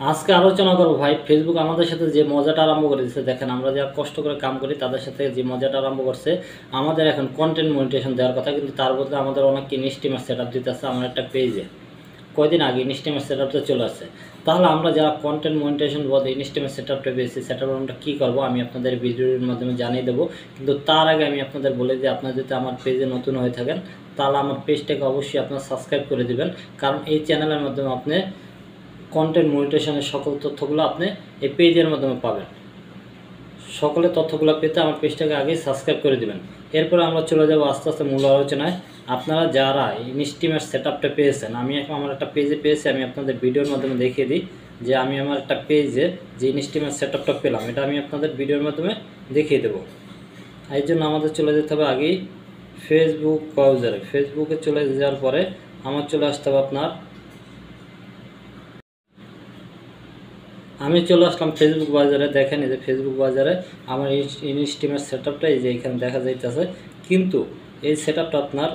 আজকে আলোচনা করব ভাই ফেসবুক আমাদের সাথে যে মজাটা আরম্ভ করে দিচ্ছে। দেখেন আমরা যারা কষ্ট করে কাম করি তাদের সাথে যে মজাটা আরম্ভ করছে, আমাদের এখন কন্টেন্ট মনিটাইজেশন দেওয়ার কথা, কিন্তু তার বদলে আমাদের অনেক ইনস্টিমার সেটআপ দিতেছে আমার একটা পেজে। কয়দিন আগে ইনস্টিমার সেটআপটা চলে আসছে। তাহলে আমরা যারা কন্টেন্ট মনিটাইজেশন বলতে ইনস্টিমার সেটআপটা পেয়েছি, সেটআপ আমরা কী করবো আমি আপনাদের ভিডিওর মাধ্যমে জানিয়ে দেবো। কিন্তু তার আগে আমি আপনাদের বলে দিই, আপনারা যদি আমার পেজে নতুন হয়ে থাকেন তাহলে আমার পেজটাকে অবশ্যই আপনারা সাবস্ক্রাইব করে দিবেন, কারণ এই চ্যানেলের মাধ্যমে আপনি কন্টেন্ট মনিটাইজেশনের সকল তথ্যগুলো আপনি এই পেজের মাধ্যমে পাবেন। সকলের তথ্যগুলো পেতে আমার পেজটাকে আগে সাবস্ক্রাইব করে দিবেন। এরপরে আমরা চলে যাব আস্তে আস্তে মূল আলোচনায়। আপনারা যারা ইনস্টিমার সেটআপটা পেয়েছেন, আমি আমার একটা পেজে পেয়েছি, আমি আপনাদের ভিডিওর মাধ্যমে দেখিয়ে দিই যে আমি আমার একটা পেজে যে ইনস্টিমার সেটআপটা পেলাম, এটা আমি আপনাদের ভিডিওর মাধ্যমে দেখিয়ে দেবো। এই জন্য আমাদের চলে যেতে হবে আগেই ফেসবুক ব্রাউজারে। ফেসবুকে চলে যাওয়ার পরে আমার চলে আসতে হবে আমি চলে আসলাম ফেসবুক বাজারে। দেখেন এই যে ফেসবুক বাজারে আমার ইনস্টিমার সেটআপটা এই যে এখানে দেখা যাইতেছে, কিন্তু এই সেটআপটা আপনার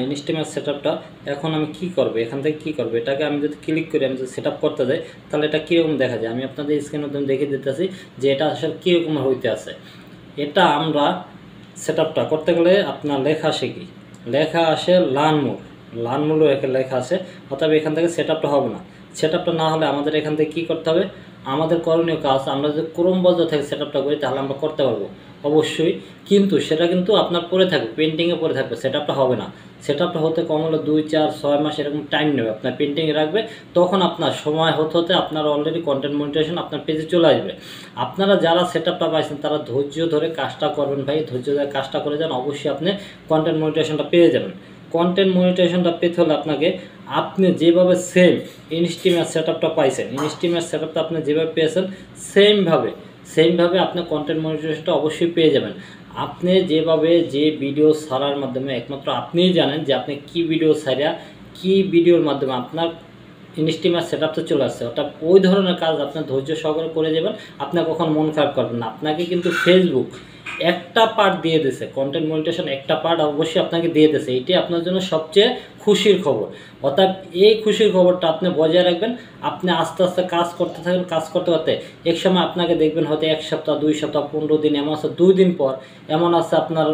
ইনস্টিমার সেটআপটা এখন আমি কি করব, এখান থেকে কি করব, এটাকে আমি যদি ক্লিক করি, আমি যদি সেটআপ করতে যাই তাহলে এটা কীরকম দেখা যায়। আমি আপনাদের স্ক্রিনের মাধ্যমে দেখিয়ে দিতেছি যে এটা আসলে কীরকম হইতে আছে। এটা আমরা সেটআপটা করতে গেলে আপনার লেখা আসে কি, লেখা আসে লার্ন মোর লেখা আসে, অর্থাৎ এখান থেকে সেটআপটা হবে না। সেটআপটা না হলে আমাদের এখান থেকে কী করতে হবে, আমাদের করণীয় কাজ আমরা যদি ক্রোম ব্রাউজার থেকে সেটআপটা করি তাহলে আমরা করতে পারবো অবশ্যই, কিন্তু সেটা কিন্তু আপনার পরে থাকবে, পেন্টিংয়ে পরে থাকবে, সেটআপটা হবে না। সেটআপটা হতে কম হলে 2, 4, 6 মাস এরকম টাইম নেবে, আপনার পেন্টিংয়ে রাখবে, তখন আপনার সময় হতে আপনার অলরেডি কন্টেন্ট মনিটাইজেশন আপনার পেজে চলে আসবে। আপনারা যারা সেটআপটা পাইছেন তারা ধৈর্য ধরে কাজটা করবেন ভাই, ধৈর্য ধরে কাজটা করে যান, অবশ্যই আপনি কন্টেন্ট মনিটাইজেশনটা পেয়ে যাবেন। কন্টেন্ট মনিটাইজেশনটা পেতে হলে আপনি যেভাবে সেম ইনস্টিমার সেটআপটা পাইছেন, ইনস্টিমার সেটআপটা আপনি যেভাবে পেয়েছেন সেমভাবে আপনি কন্টেন্ট মনিটাইজেশনটা অবশ্যই পেয়ে যাবেন। আপনি যেভাবে যে ভিডিও ছাড়ার মাধ্যমে একমাত্র আপনিই জানেন যে আপনি কি ভিডিও ছাড়া কি ভিডিওর মাধ্যমে আপনার ইনস্টিমার সেটআপটা চলে আসছে, অর্থাৎ ওই ধরনের কাজ আপনার ধৈর্য সহকারে করে যাবেন, আপনার কখন মন খারাপ করবেন না। আপনাকে কিন্তু ফেসবুক একটা পার্ট দিয়ে দিয়েছে, কন্টেন্ট মনিটাইজেশন একটা পার্ট অবশ্যই আপনাকে দিয়ে দিয়েছে, এটি আপনার জন্য সবচেয়ে খুশির খবর। অর্থাৎ এই খুশির খবরটা আপনি বজায় রাখবেন, আপনি আস্তে আস্তে কাজ করতে থাকবেন, কাজ করতে করতে এক সময় আপনাকে দেখবেন হয়তো 1 সপ্তাহ, 2 সপ্তাহ, 15 দিন, এমন আছে 2 দিন পর, এমন আছে আপনার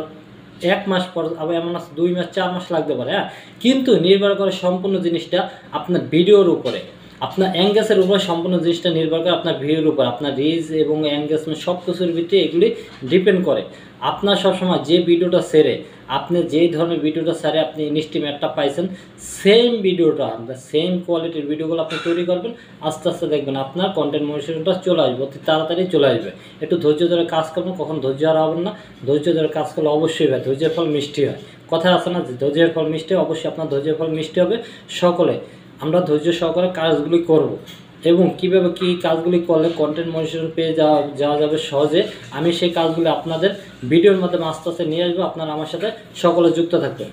1 মাস পর, আবার এমন আছে 2 মাস, 4 মাস লাগতে পারে। কিন্তু নির্ভর করে সম্পূর্ণ জিনিসটা আপনার ভিডিওর উপরে, আপনার এঙ্গেজের উপরে সম্পূর্ণ জিনিসটা নির্ভর করে, আপনার ভিডিওর উপর, আপনার রিচ এবং এঙ্গেজমেন্ট সব কিছুর ভিত্তিতে এগুলি ডিপেন্ড করে। আপনার সবসময় যে ভিডিওটা সেরে, আপনি যেই ধরনের ভিডিওটা সেরে আপনি ইনস্টিমেটটা পাইছেন, সেম ভিডিওটা সেম কোয়ালিটির ভিডিওগুলো আপনি তৈরি করবেন, আস্তে আস্তে দেখবেন আপনার কন্টেন্ট মনিটাইজেশনটা চলে আসবে, অতি তাড়াতাড়ি চলে আসবে। একটু ধৈর্য ধরে কাজ করবেন, কখন ধৈর্য হারাবেন না, ধৈর্য ধরে কাজ করলে অবশ্যই হয়, ধৈর্যের ফল মিষ্টি হয়। কথা আছে না যে ধৈর্যের ফল মিষ্টি, অবশ্যই আপনার ধৈর্যের ফল মিষ্টি হবে। সকলে আমরা ধৈর্য সহকারে কাজগুলি করব, এবং কীভাবে কী কাজগুলি করলে কন্টেন্ট মনিটাইজেশন পেয়ে যাওয়া যাবে সহজে, আমি সেই কাজগুলি আপনাদের ভিডিওর মাধ্যমে আস্তে আস্তে নিয়ে আসবো। আপনারা আমার সাথে সকলে যুক্ত থাকবেন।